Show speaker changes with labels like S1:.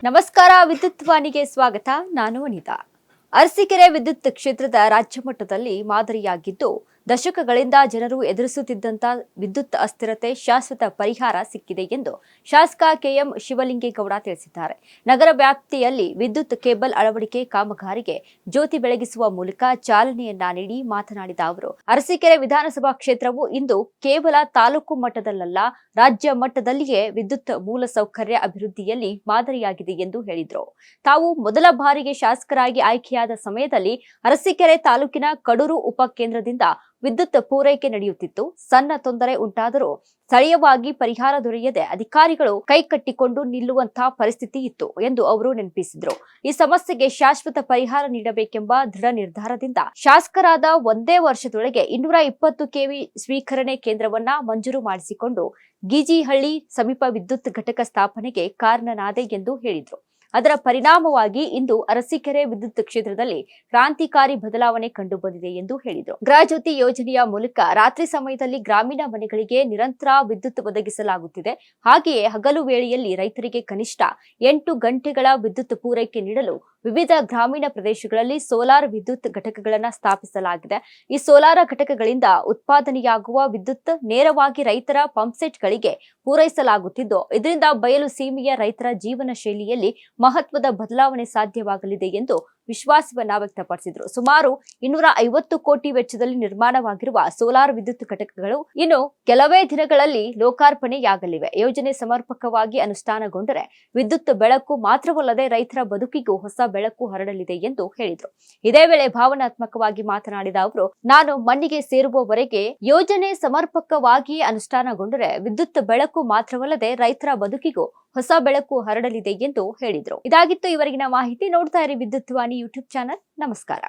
S1: ನಮಸ್ಕಾರ, ವಿದ್ಯುತ್ ವಾಣಿಗೆ ಸ್ವಾಗತ. ನಾನು ಅನಿತಾ. ಅರಸೀಕೆರೆ ವಿದ್ಯುತ್ ಕ್ಷೇತ್ರದ ರಾಜ್ಯ ಮಟ್ಟದಲ್ಲಿ ಮಾದರಿಯಾಗಿದ್ದು, ದಶಕಗಳಿಂದ ಜನರು ಎದುರಿಸುತ್ತಿದ್ದಂತ ವಿದ್ಯುತ್ ಅಸ್ಥಿರತೆ ಶಾಶ್ವತ ಪರಿಹಾರ ಸಿಕ್ಕಿದೆ ಎಂದು ಶಾಸಕ ಕೆಎಂ ಶಿವಲಿಂಗೇಗೌಡ ತಿಳಿಸಿದ್ದಾರೆ. ನಗರ ವ್ಯಾಪ್ತಿಯಲ್ಲಿ ವಿದ್ಯುತ್ ಕೇಬಲ್ ಅಳವಡಿಕೆ ಕಾಮಗಾರಿಗೆ ಜ್ಯೋತಿ ಬೆಳಗಿಸುವ ಮೂಲಕ ಚಾಲನೆಯನ್ನ ನೀಡಿ ಮಾತನಾಡಿದ ಅವರು, ಅರಸೀಕೆರೆ ವಿಧಾನಸಭಾ ಕ್ಷೇತ್ರವು ಇಂದು ಕೇವಲ ತಾಲೂಕು ಮಟ್ಟದಲ್ಲ, ರಾಜ್ಯ ಮಟ್ಟದಲ್ಲಿಯೇ ವಿದ್ಯುತ್ ಮೂಲಸೌಕರ್ಯ ಅಭಿವೃದ್ಧಿಯಲ್ಲಿ ಮಾದರಿಯಾಗಿದೆ ಎಂದು ಹೇಳಿದರು. ತಾವು ಮೊದಲ ಬಾರಿಗೆ ಶಾಸಕರಾಗಿ ಆಯ್ಕೆಯಾದ ಸಮಯದಲ್ಲಿ ಅರಸೀಕೆರೆ ತಾಲೂಕಿನ ಕಡೂರು ಉಪಕೇಂದ್ರದಿಂದ ವಿದ್ಯುತ್ ಪೂರೈಕೆ ನಡೆಯುತ್ತಿತ್ತು. ಸಣ್ಣ ತೊಂದರೆ ಉಂಟಾದರೂ ಸ್ಥಳೀಯವಾಗಿ ಪರಿಹಾರ ದೊರೆಯದೆ ಅಧಿಕಾರಿಗಳು ಕೈಕಟ್ಟಿಕೊಂಡು ನಿಲ್ಲುವಂತಹ ಪರಿಸ್ಥಿತಿ ಇತ್ತು ಎಂದು ಅವರು ನೆನಪಿಸಿದರು. ಈ ಸಮಸ್ಯೆಗೆ ಶಾಶ್ವತ ಪರಿಹಾರ ನೀಡಬೇಕೆಂಬ ದೃಢ ನಿರ್ಧಾರದಿಂದ ಶಾಸಕರಾದ ಒಂದೇ ವರ್ಷದೊಳಗೆ 220 ಕೆವಿ ಸ್ವೀಕರಣೆ ಕೇಂದ್ರವನ್ನ ಮಂಜೂರು ಮಾಡಿಸಿಕೊಂಡು ಗೀಜಿಹಳ್ಳಿ ಸಮೀಪ ವಿದ್ಯುತ್ ಘಟಕ ಸ್ಥಾಪನೆಗೆ ಕಾರಣನಾದೆ ಎಂದು ಹೇಳಿದರು. ಅದರ ಪರಿಣಾಮವಾಗಿ ಇಂದು ಅರಸೀಕೆರೆ ವಿದ್ಯುತ್ ಕ್ಷೇತ್ರದಲ್ಲಿ ಕ್ರಾಂತಿಕಾರಿ ಬದಲಾವಣೆ ಕಂಡುಬಂದಿದೆ ಎಂದು ಹೇಳಿದರು. ಗೃಹಜ್ಯೋತಿ ಯೋಜನೆಯ ಮೂಲಕ ರಾತ್ರಿ ಸಮಯದಲ್ಲಿ ಗ್ರಾಮೀಣ ಮನೆಗಳಿಗೆ ನಿರಂತರ ವಿದ್ಯುತ್ ಒದಗಿಸಲಾಗುತ್ತಿದೆ. ಹಾಗೆಯೇ ಹಗಲು ವೇಳೆಯಲ್ಲಿ ರೈತರಿಗೆ ಕನಿಷ್ಠ 8 ಗಂಟೆಗಳ ವಿದ್ಯುತ್ ಪೂರೈಕೆ ನೀಡಲು ವಿವಿಧ ಗ್ರಾಮೀಣ ಪ್ರದೇಶಗಳಲ್ಲಿ ಸೋಲಾರ್ ವಿದ್ಯುತ್ ಘಟಕಗಳನ್ನು ಸ್ಥಾಪಿಸಲಾಗಿದೆ. ಈ ಸೋಲಾರ್ ಘಟಕಗಳಿಂದ ಉತ್ಪಾದನೆಯಾಗುವ ವಿದ್ಯುತ್ ನೇರವಾಗಿ ರೈತರ ಪಂಪ್ಸೆಟ್ಗಳಿಗೆ ಪೂರೈಸಲಾಗುತ್ತಿದ್ದು, ಇದರಿಂದ ಬಯಲು ಸೀಮೆಯ ರೈತರ ಜೀವನ ಶೈಲಿಯಲ್ಲಿ ಮಹತ್ವದ ಬದಲಾವಣೆ ಸಾಧ್ಯವಾಗಲಿದೆ ಎಂದು ವಿಶ್ವಾಸವನ್ನ ವ್ಯಕ್ತಪಡಿಸಿದರು. ಸುಮಾರು 250 ಕೋಟಿ ವೆಚ್ಚದಲ್ಲಿ ನಿರ್ಮಾಣವಾಗಿರುವ ಸೋಲಾರ್ ವಿದ್ಯುತ್ ಘಟಕಗಳು ಇನ್ನು ಕೆಲವೇ ದಿನಗಳಲ್ಲಿ ಲೋಕಾರ್ಪಣೆಯಾಗಲಿವೆ. ಯೋಜನೆ ಸಮರ್ಪಕವಾಗಿ ಅನುಷ್ಠಾನಗೊಂಡರೆ ವಿದ್ಯುತ್ ಬೆಳಕು ಮಾತ್ರವಲ್ಲದೆ ರೈತರ ಬದುಕಿಗೂ ಹೊಸ ಬೆಳಕು ಹರಡಲಿದೆ ಎಂದು ಹೇಳಿದರು. ಇದೇ ವೇಳೆ ಭಾವನಾತ್ಮಕವಾಗಿ ಮಾತನಾಡಿದ ಅವರು, ನಾನು ಮಣ್ಣಿಗೆ ಸೇರುವವರೆಗೆ ಯೋಜನೆ ಸಮರ್ಪಕವಾಗಿ ಅನುಷ್ಠಾನಗೊಂಡರೆ ವಿದ್ಯುತ್ ಬೆಳಕು ಮಾತ್ರವಲ್ಲದೆ ರೈತರ ಬದುಕಿಗೂ ಹೊಸ ಬೆಳಕು ಹರಡಲಿದೆ ಎಂದು ಹೇಳಿದರು. ಇದಾಗಿತ್ತು ಇವರೆಗಿನ ಮಾಹಿತಿ. ನೋಡ್ತಾ ಇರಿ ವಿದ್ಯುತ್ ವಾಣಿ ಯೂಟ್ಯೂಬ್ ಚಾನಲ್. ನಮಸ್ಕಾರ.